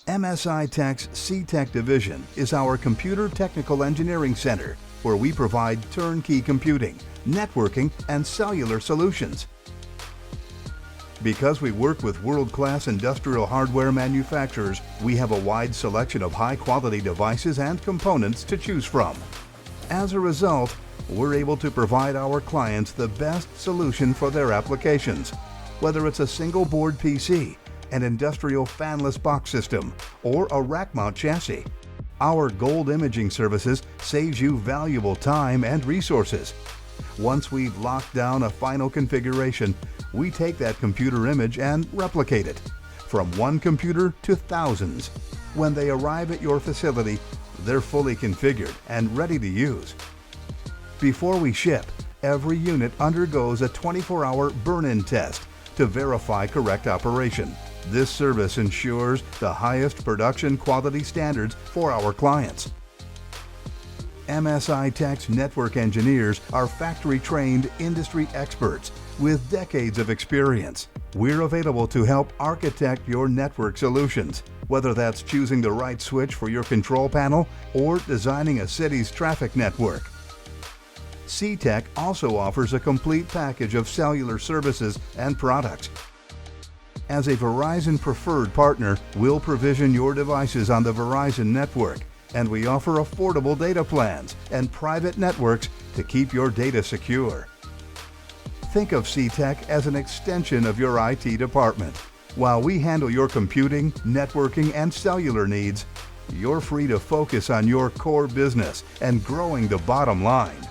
MSI Tech's C-Tech division is our computer technical engineering center where we provide turnkey computing, networking, and cellular solutions. Because we work with world-class industrial hardware manufacturers, we have a wide selection of high-quality devices and components to choose from. As a result, we're able to provide our clients the best solution for their applications, whether it's a single-board PC, an industrial fanless box system, or a rack-mount chassis. Our Gold Imaging services saves you valuable time and resources. Once we've locked down a final configuration, we take that computer image and replicate it, from one computer to thousands. When they arrive at your facility, they're fully configured and ready to use. Before we ship, every unit undergoes a 24-hour burn-in test to verify correct operation. This service ensures the highest production quality standards for our clients. MSI Tech's network engineers are factory-trained industry experts with decades of experience. We're available to help architect your network solutions, whether that's choosing the right switch for your control panel or designing a city's traffic network. C-Tech also offers a complete package of cellular services and products. As a Verizon preferred partner, we'll provision your devices on the Verizon network, and we offer affordable data plans and private networks to keep your data secure. Think of C-Tech as an extension of your IT department. While we handle your computing, networking, and cellular needs, you're free to focus on your core business and growing the bottom line.